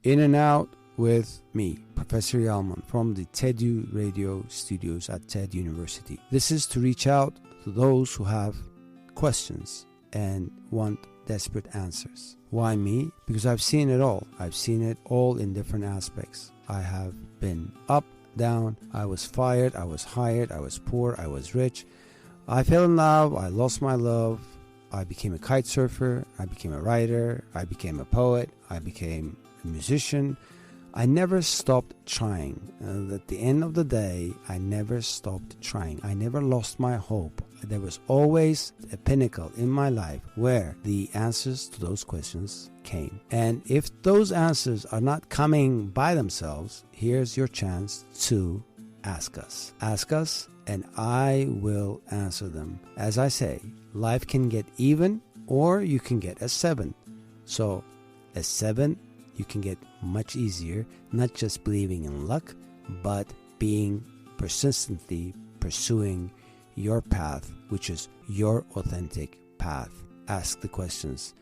In and Out with me, Professor Yalman, from the TEDU radio studios at TED University. This is to reach out to those who have questions and want desperate answers. Why me? Because I've seen it all. I've seen it all in different aspects. I have been up, down, I was fired, I was hired, I was poor, I was rich. I fell in love, I lost my love, I became a kite surfer, I became a writer, I became a poet, I became a musician. I never stopped trying. At the end of the day, I never stopped trying. I never lost my hope. There was always a pinnacle in my life where the answers to those questions came. And if those answers are not coming by themselves, here's your chance to ask us. Ask us and I will answer them. As I say, life can get even or you can get a 7. So a 7 you can get much easier, not just believing in luck, but being persistently pursuing your path, which is your authentic path. Ask the questions.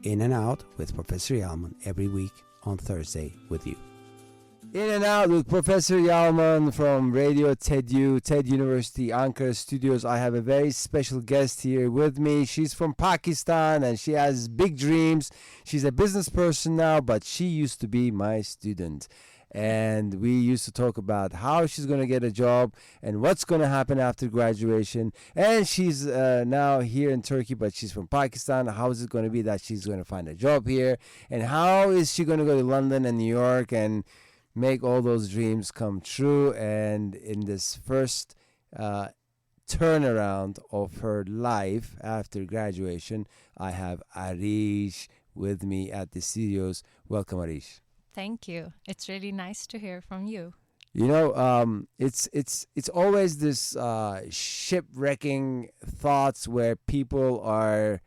In and Out with Professor Yalman every week on Thursday with you. In and Out with Professor Yalman from Radio TEDU, TED University, Ankara Studios. I have a very special guest here with me. She's from Pakistan and she has big dreams. She's a business person now, but she used to be my student. And we used to talk about how she's going to get a job and what's going to happen after graduation. And she's now here in Turkey, but she's from Pakistan. How is it going to be that she's going to find a job here? And how is she going to go to London and New York and make all those dreams come true? And in this first turnaround of her life after graduation, I have Areej with me at the studios. Welcome, Areej. Thank you. It's really nice to hear from you. You know, it's always this shipwrecking thoughts where people are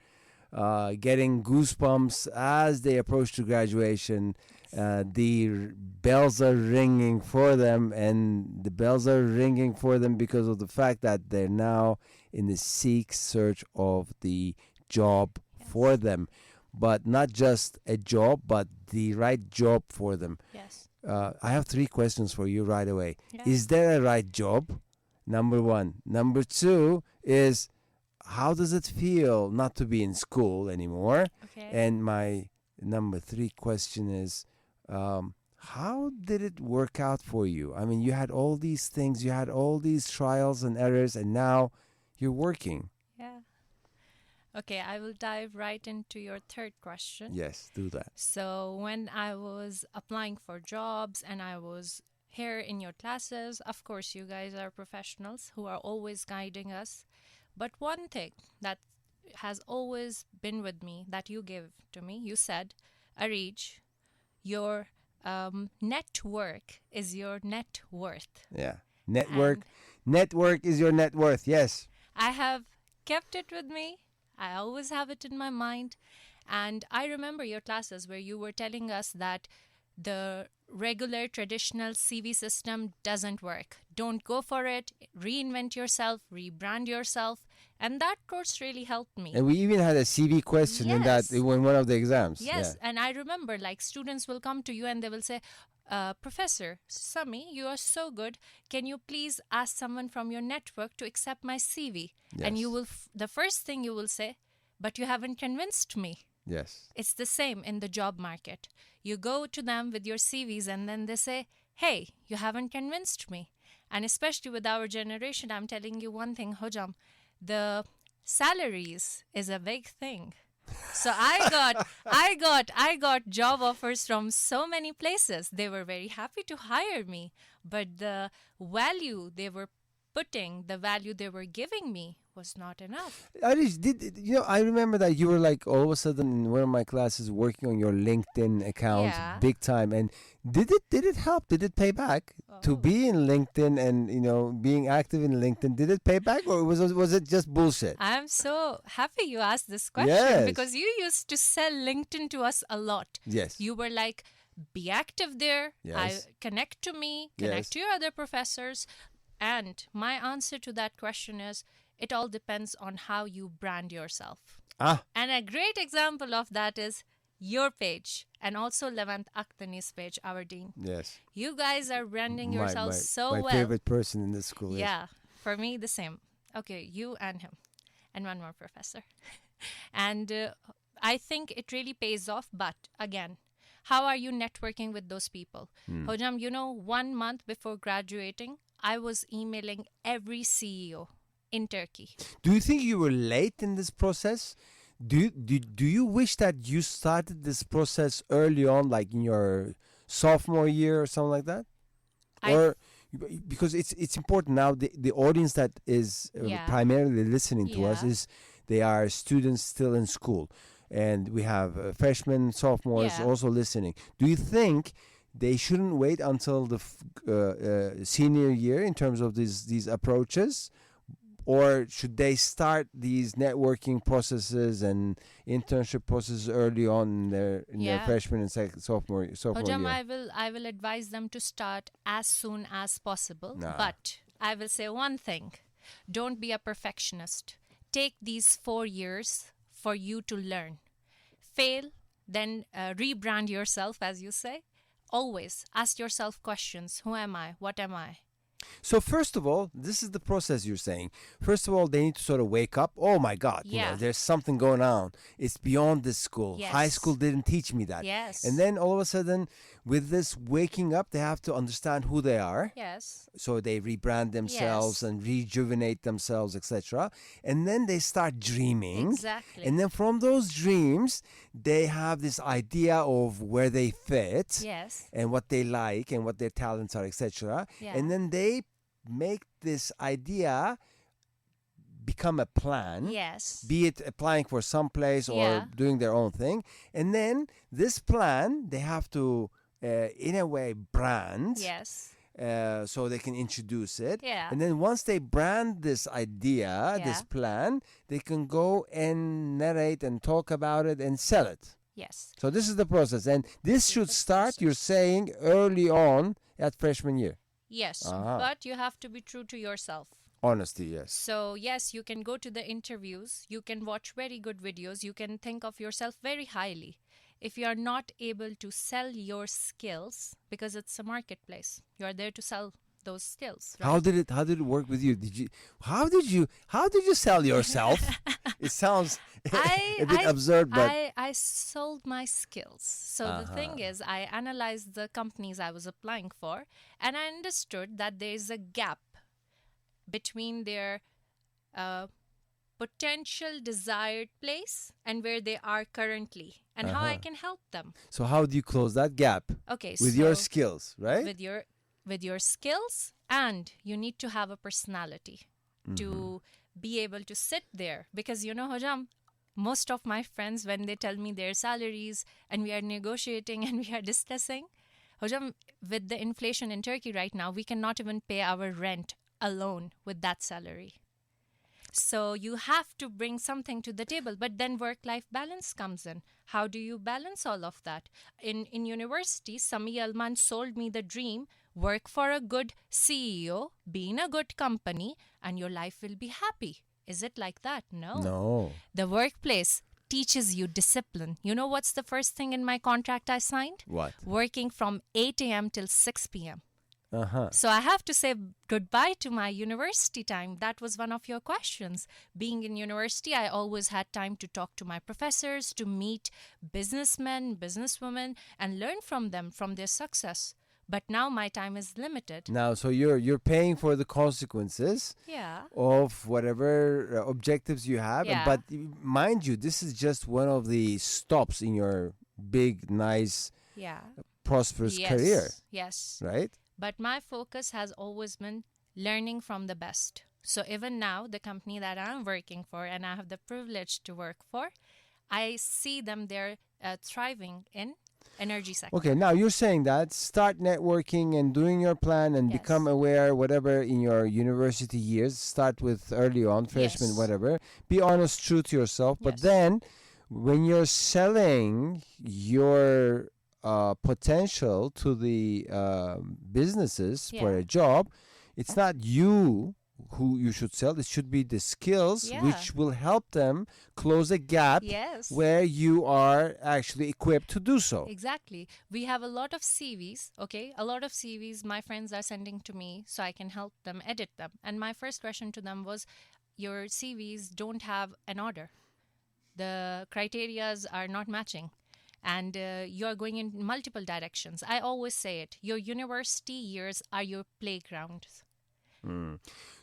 getting goosebumps as they approach to graduation. The bells are ringing for them, and the bells are ringing for them because of the fact that they're now in the search of the job for them. But not just a job, but the right job for them. Yes. I have 3 questions for you right away. Yeah. Is there a right job? Number 1. Number 2 is, how does it feel not to be in school anymore? Okay. And my number 3 question is, how did it work out for you? I mean, you had all these things, you had all these trials and errors, and now you're working. Yeah. Okay, I will dive right into your third question. Yes, do that. So when I was applying for jobs and I was here in your classes, of course, you guys are professionals who are always guiding us. But one thing that has always been with me that you give to me, you said, Areej, your network is your net worth. Yeah. Network is your net worth. Yes. I have kept it with me. I always have it in my mind. And I remember your classes where you were telling us that the regular traditional CV system doesn't work. Don't go for it. Reinvent yourself, rebrand yourself. And that course really helped me. And we even had a CV question in one of the exams. Yes. Yeah. And I remember students will come to you and they will say, Professor Semih, you are so good. Can you please ask someone from your network to accept my CV? Yes. And you will, the first thing you will say, but you haven't convinced me. Yes. It's the same in the job market. You go to them with your CVs and then they say, hey, you haven't convinced me. And especially with our generation, I'm telling you one thing, Hojam, the salaries is a big thing. So I got job offers from so many places. They were very happy to hire me, but the value they were putting, the value they were giving me was not enough. Areej, I remember that you were all of a sudden in one of my classes working on your LinkedIn account big time. And did it help? Did it pay back to be in LinkedIn and, being active in LinkedIn? Did it pay back or was it just bullshit? I'm so happy you asked this question because you used to sell LinkedIn to us a lot. Yes. You were like, be active there. Yes. Connect to me, connect to your other professors. And my answer to that question is, it all depends on how you brand yourself. And a great example of that is your page, and also Levant Akhtani's page, our dean. Yes. You guys are branding My yourselves so my well. favorite person in the school. Yes. Yeah, for me, the same. Okay, you and him, and one more professor. And I think it really pays off. But again, how are you networking with those people? Hojam, 1 month before graduating, I was emailing every CEO in Turkey. Do you think you were late in this process? Do you wish that you started this process early on, like in your sophomore year or something like that? Or because it's important now, the audience that is Yeah. primarily listening to us Yeah. is they are students still in school, and we have freshmen, sophomores Yeah. also listening. Do you think they shouldn't wait until the senior year in terms of these approaches? Or should they start these networking processes and internship processes early on in their Yeah. freshman and sophomore Hojam, year? I will advise them to start as soon as possible. Nah. But I will say one thing: don't be a perfectionist. Take these 4 years for you to learn. Fail, then rebrand yourself, as you say. Always ask yourself questions: who am I? What am I? So first of all, this is the process you're saying. First of all, they need to sort of wake up. Oh my God, Yeah. there's something going on. It's beyond this school. Yes. High school didn't teach me that. Yes. And then all of a sudden, with this waking up, they have to understand who they are. Yes. So they rebrand themselves Yes. and rejuvenate themselves, etc. And then they start dreaming. Exactly. And then from those dreams, they have this idea of where they fit. Yes. And what they like and what their talents are, etc. Yeah. And then they make this idea become a plan. Yes. Be it applying for some place or Yeah. doing their own thing. And then this plan, they have to, in a way, brand. Yes. So they can introduce it. Yeah. And then once they brand this idea, this Yeah. plan, they can go and narrate and talk about it and sell it. Yes. So this is the process. And this should start, you're saying, early on at freshman year. Yes. Uh-huh. But you have to be true to yourself. Honesty, yes. So, yes, you can go to the interviews, you can watch very good videos, you can think of yourself very highly. If you are not able to sell your skills, because it's a marketplace, you are there to sell those skills. Right? How did it work with you? How did you sell yourself? It sounds a bit absurd, but I sold my skills. So the thing is, I analyzed the companies I was applying for, and I understood that there is a gap between their potential desired place and where they are currently, and how I can help them. so how do you close that gap? Okay, With your skills, right? with your skills, and you need to have a personality to be able to sit there, because Hojam, most of my friends, when they tell me their salaries and we are negotiating and we are discussing, Hojam, with the inflation in Turkey right now, we cannot even pay our rent alone with that salary. So you have to bring something to the table, but then work-life balance comes in. How do you balance all of that? In university, Semih Yalman sold me the dream: work for a good CEO, be in a good company, and your life will be happy. Is it like that? No. No. The workplace teaches you discipline. You know what's the first thing in my contract I signed? What? Working from 8 a.m. till 6 p.m. Uh-huh. So I have to say goodbye to my university time. That was one of your questions. Being in university, I always had time to talk to my professors, to meet businessmen, businesswomen, and learn from them, from their success. But now my time is limited. Now, so you're paying for the consequences Yeah. of whatever objectives you have. Yeah. But mind you, this is just one of the stops in your big, nice, Yeah. prosperous career, Yes. right? But my focus has always been learning from the best. So even now, the company that I'm working for and I have the privilege to work for, I see them there thriving in energy sector. Okay, now you're saying that start networking and doing your plan and Yes. become aware, whatever, in your university years. Start with early on, freshman, Yes. whatever. Be honest, true to yourself. But Yes. then when you're selling your potential to the businesses for Yeah. a job, it's not you who you should sell. It should be the skills Yeah. which will help them close a gap Yes. where you are actually equipped to do so. Exactly. We have a lot of CVs, okay? A lot of CVs my friends are sending to me so I can help them edit them. And my first question to them was, your CVs don't have an order. The criterias are not matching. And you're going in multiple directions. I always say it. Your university years are your playgrounds.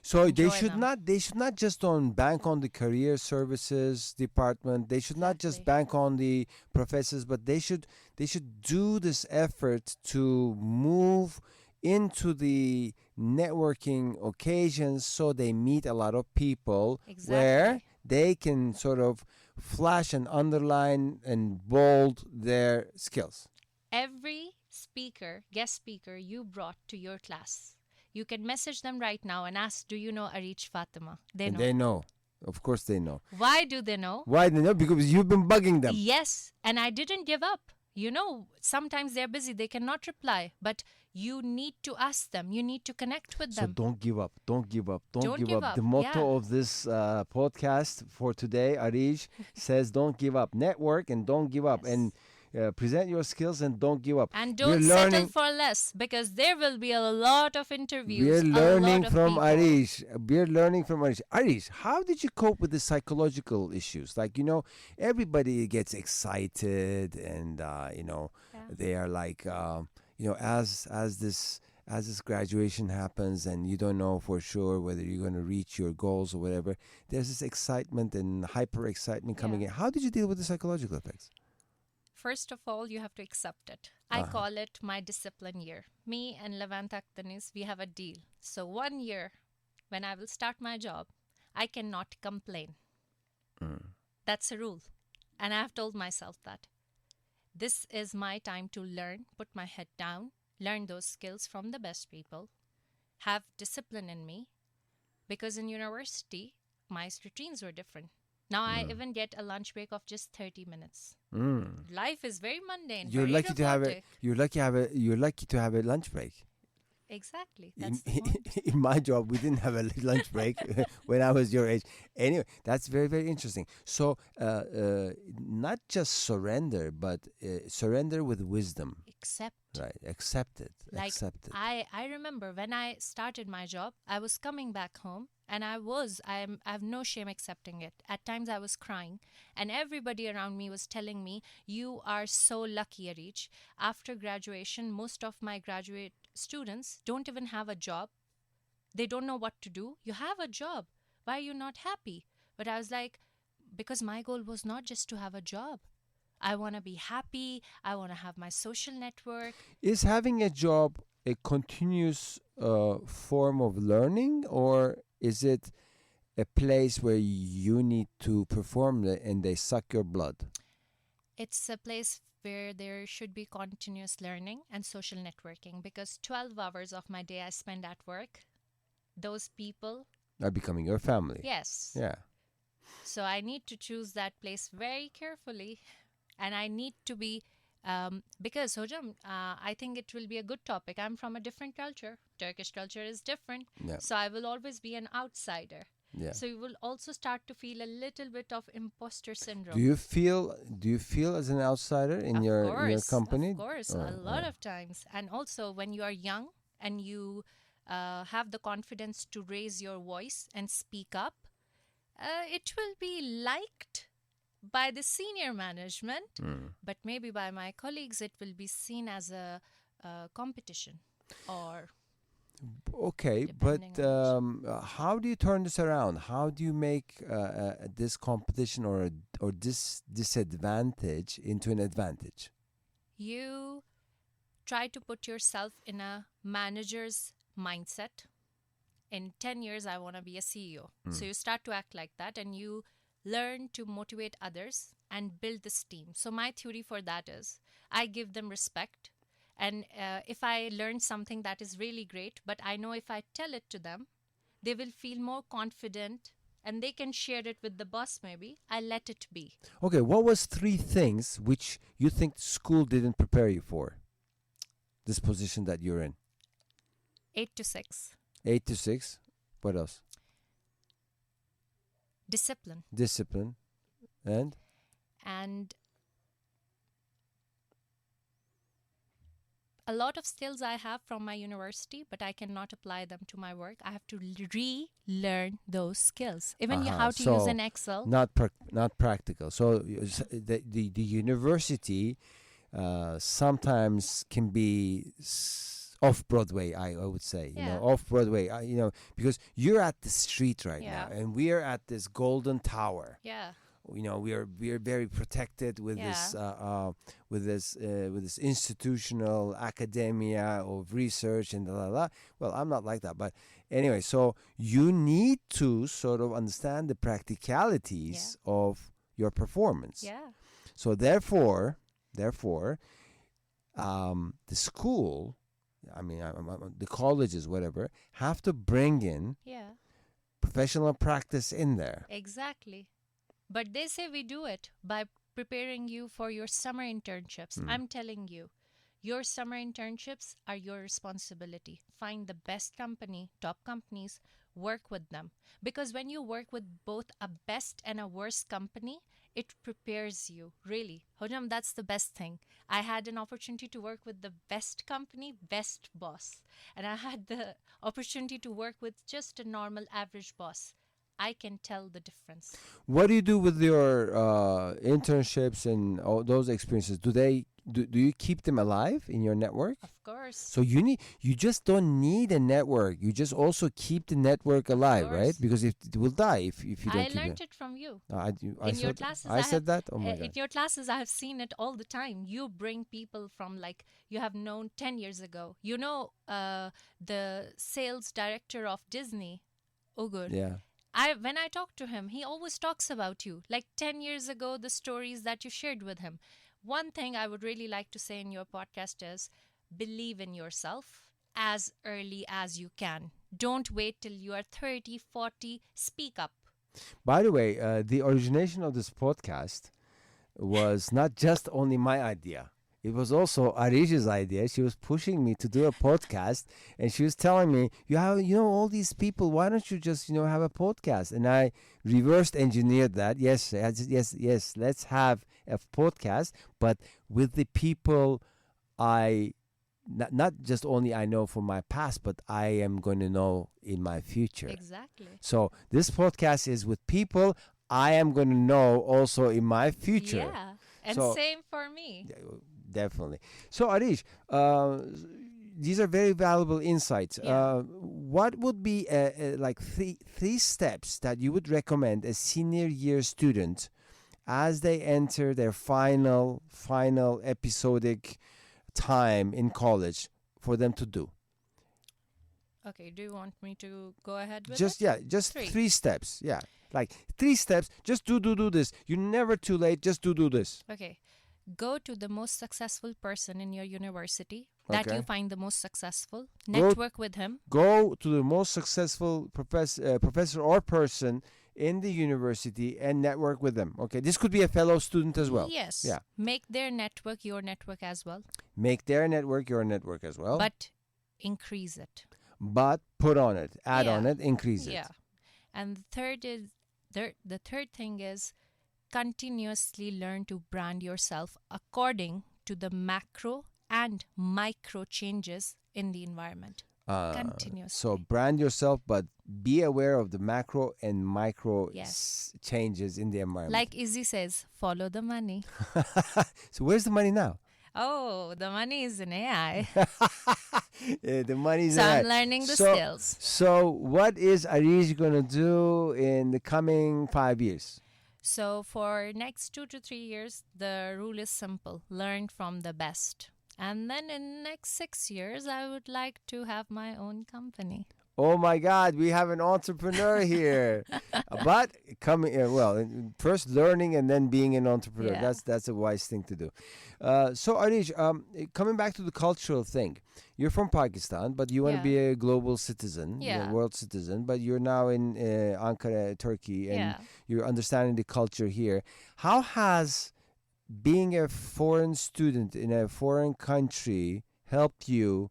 So they Enjoy should them. not just bank on the career services department. They should not just Exactly. bank on the professors, but they should do this effort to move into the networking occasions so they meet a lot of people where Exactly. they can sort of flash and underline and bold their skills. Every speaker, guest speaker you brought to your class, you can message them right now and ask, do you know Areej Fatima? They And know. they know. Of course they know. Why do they know? Why they know? Because you've been bugging them. Yes, and I didn't give up. You know, sometimes they're busy, they cannot reply, but you need to ask them. You need to connect with So them. don't give up. Don't give up. Don't give up. The Yeah. motto of this podcast for today, Areej, says don't give up. Network and don't give up. Yes. And present your skills and don't give up. And We're don't settle learning- for less, because there will be a lot of interviews. We're a learning lot of from people. Areej. We're learning from Areej. Areej, how did you cope with the psychological issues? Like, everybody gets excited and, Yeah. they are like, as this graduation happens and you don't know for sure whether you're going to reach your goals or whatever, there's this excitement and hyper excitement coming Yeah. in. How did you deal with the psychological effects? First of all, you have to accept it. I Uh-huh. call it my discipline year. Me and Levant Akhtanis, we have a deal. So 1 year, when I will start my job, I cannot complain. That's a rule. And I have told myself that. This is my time to learn, put my head down, learn those skills from the best people, have discipline in me. Because in university, my routines were different. Now I even get a lunch break of just 30 minutes. Life is very mundane. You're very lucky to have robotic. You're lucky to have a lunch break. Exactly. In, That's the point. in my job, we didn't have a lunch break when I was your age. Anyway, that's very, very interesting. So, not just surrender, but surrender with wisdom. Except, Right? Accept it. like, Accept it. I remember when I started my job, I was coming back home and I have no shame accepting it. At times I was crying and everybody around me was telling me, you are so lucky, Areej. After graduation, most of my graduate students don't even have a job. They don't know what to do. You have a job. Why are you not happy? But I was like, because my goal was not just to have a job. I want to be happy. I want to have my social network. Is having a job a continuous form of learning, or is it a place where you need to perform and they suck your blood? It's a place where there should be continuous learning and social networking, because 12 hours of my day I spend at work. Those people, Are becoming your family. yes. Yeah. So I need to choose that place very carefully. And I need to be, because Hojam, I think it will be a good topic. I'm from a different culture. Turkish culture is different. Yeah. So I will always be an outsider. Yeah. So you will also start to feel a little bit of imposter syndrome. Do you feel as an outsider in your company? Of course, a lot of times. And also when you are young and you have the confidence to raise your voice and speak up, it will be liked by the senior management, but maybe by my colleagues it will be seen as a competition or Okay, depending but how do you turn this around? How do you make this competition or this disadvantage into an advantage? you try to put yourself in a manager's mindset. In 10 years, I want to be a CEO. So you start to act like that and you learn to motivate others and build this team. So my theory for that is I give them respect. And if I learn something that is really great, but I know if I tell it to them, they will feel more confident and they can share it with the boss maybe. I let it be. Okay, what was 3 things which you think school didn't prepare you for? This position that you're in. 8 to 6. 8 to 6. What else? Discipline. Discipline. And? And a lot of skills I have from my university, but I cannot apply them to my work. I have to relearn those skills. Even how to use an Excel. Not practical. So the university sometimes can be off Broadway. I would say, off Broadway. Because you're at the street right now, and we're at this golden tower. Yeah. We are very protected with this institutional academia of research and la. Well, I'm not like that, but anyway, so you need to sort of understand the practicalities of your performance. Yeah. So therefore, the school, the colleges, whatever, have to bring in professional practice in there. Exactly. But they say we do it by preparing you for your summer internships. I'm telling you, your summer internships are your responsibility. Find the best company, top companies, work with them. Because when you work with both a best and a worst company, it prepares you, really. Hojam, that's the best thing. I had an opportunity to work with the best company, best boss. And I had the opportunity to work with just a normal average boss. I can tell the difference. What do you do with your internships and all those experiences? Do you keep them alive in your network? Of course. So you just don't need a network. You just also keep the network alive, right? Because it will die if you don't keep it. I learned it from you. In your classes. I said that? Oh my God. In your classes, I have seen it all the time. You bring people from you have known 10 years ago. The sales director of Disney, Ugur. Yeah. When I talk to him, he always talks about you. 10 years ago, the stories that you shared with him. One thing I would really like to say in your podcast is believe in yourself as early as you can. Don't wait till you are 30, 40. Speak up. By the way, the origination of this podcast was not just only my idea. It was also Areej's idea. She was pushing me to do a podcast, and she was telling me, all these people, why don't you just, have a podcast? And I reversed engineered that. Yes, let's have a podcast, but with the people not just only I know from my past, but I am going to know in my future. Exactly. So this podcast is with people I am going to know also in my future. Yeah, and same for me. Definitely. So, Areej, these are very valuable insights. Yeah. What would be three steps that you would recommend a senior year student as they enter their final episodic time in college for them to do? Okay, do you want me to go ahead with Just three steps. Yeah, 3 steps. Just do this. You're never too late. Just do this. Okay. Go to the most successful person in your university that you find the most successful. Network with him. Go to the most successful professor or person in the university and network with them. Okay, this could be a fellow student as well. Yes. Yeah. Make their network your network as well. Make their network your network as well. But increase it. But put on it, add on it, increase it. Yeah. And the third thing is continuously learn to brand yourself according to the macro and micro changes in the environment. Continuously. So brand yourself, but be aware of the macro and micro changes in the environment. Like Izzy says, follow the money. So where's the money now? Oh, the money is in AI. The money is in AI. So I'm learning the skills. So what is Areej going to do in the coming 5 years? So for next 2 to 3 years, the rule is simple. Learn from the best. And then in next 6 years, I would like to have my own company. Oh my God, we have an entrepreneur here. But first learning and then being an entrepreneur. Yeah. That's a wise thing to do. So Areej, coming back to the cultural thing, you're from Pakistan, but you want to be a global citizen, world citizen. But you're now in Ankara, Turkey, and you're understanding the culture here. How has being a foreign student in a foreign country helped you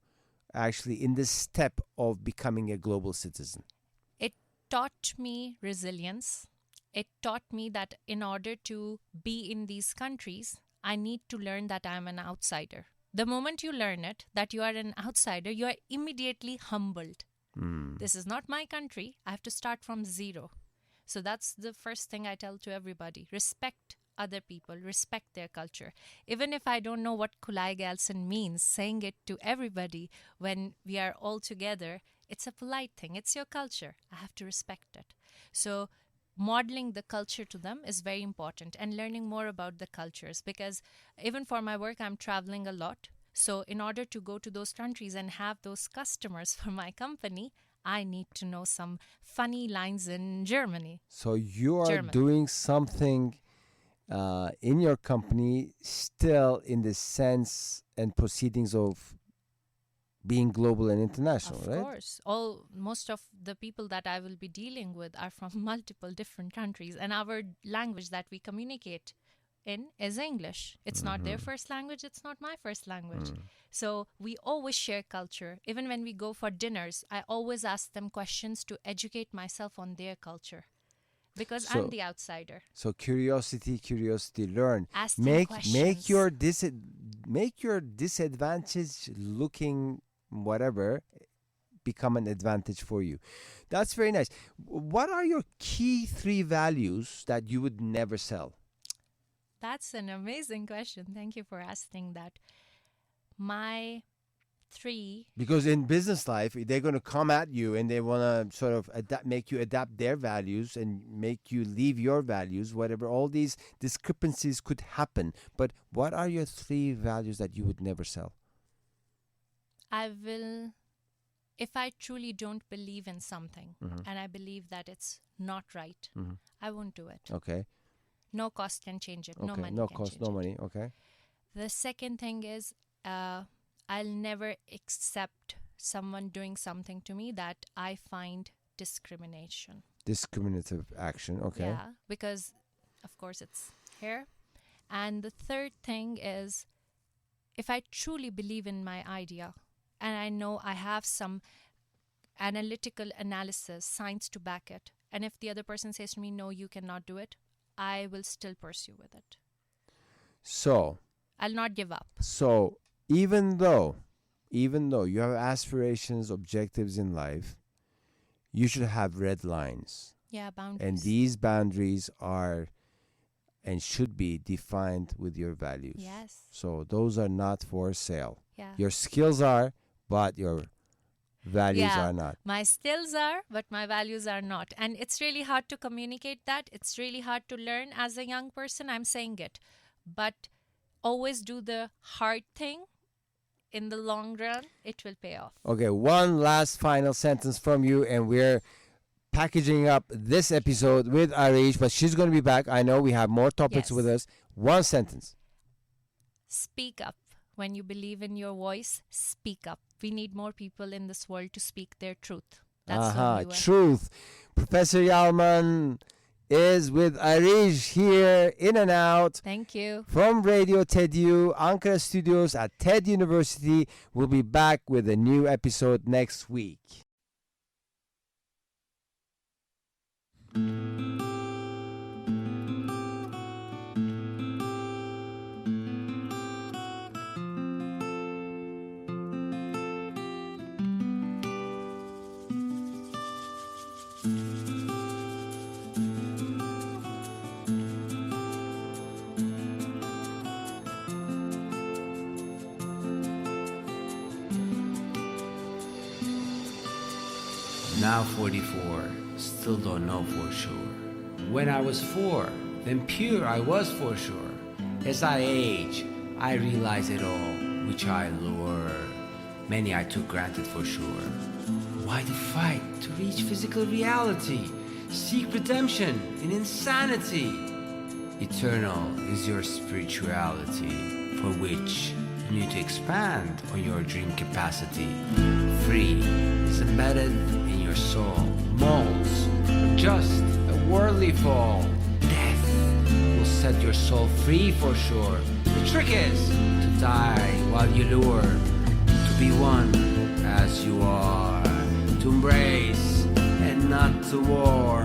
actually in this step of becoming a global citizen? It taught me resilience. it taught me that in order to be in these countries, I need to learn that I'm an outsider. The moment you learn it, that you are an outsider, you are immediately humbled. This is not my country. I have to start from zero. So that's the first thing I tell to everybody. Respect other people, respect their culture. Even if I don't know what Kulai Galson means, saying it to everybody when we are all together, it's a polite thing. It's your culture. I have to respect it. So modeling the culture to them is very important, and learning more about the cultures, because even for my work, I'm traveling a lot. So in order to go to those countries and have those customers for my company, I need to know some funny lines in Germany. So you are German. doing something in your company still in the sense and proceedings of being global and international, Of right? course. Most of the people that I will be dealing with are from multiple different countries, and our language that we communicate in is English. It's not their first language, it's not my first language. So we always share culture. Even when we go for dinners, I always ask them questions to educate myself on their culture, because I'm the outsider. So curiosity, learn. Asking Make questions. make your disadvantage looking whatever become an advantage for you. That's very nice. What are your key 3 values that you would never sell? That's an amazing question. Thank you for asking that. My 3. Because in business life, they're going to come at you and they want to sort of make you adapt their values and make you leave your values, whatever. All these discrepancies could happen. But what are your 3 values that you would never sell? I will, if I truly don't believe in something and I believe that it's not right, I won't do it. Okay. No cost can change it. Okay. No money No can cost, change no it. money. Okay. The second thing is I'll never accept someone doing something to me that I find discrimination. Discriminative action. Okay. Yeah, because of course it's here. And the third thing is, if I truly believe in my idea and I know I have some analytical analysis, science to back it, and if the other person says to me, no, you cannot do it, I will still pursue with it. So I'll not give up. So even though you have aspirations, objectives in life, you should have red lines. Yeah, boundaries. And these boundaries are and should be defined with your values. Yes. So those are not for sale. Yeah. Your skills are, but your values are not. My skills are, but my values are not. And it's really hard to communicate that. It's really hard to learn as a young person. I'm saying it. But always do the hard thing. In the long run, it will pay off. Okay, one last final sentence from you, and we're packaging up this episode with Areej, but she's going to be back. I know we have more topics with us. One sentence. Speak up. When you believe in your voice, speak up. We need more people in this world to speak their truth. That's the only way. Truth. Professor Yalman is with Areej here, In and Out. Thank you. From Radio TEDU, Ankara Studios at TED University. We'll be back with a new episode next week. Now 44, still don't know for sure. When I was 4, then pure I was for sure. As I age, I realize it all, which I lure. Many I took granted for sure. Why the fight to reach physical reality? Seek redemption in insanity. Eternal is your spirituality, for which you need to expand on your dream capacity. Free is embedded in your soul. Molds are just a worldly fall. Death will set your soul free for sure. The trick is to die while you lure. To be one as you are. To embrace and not to war.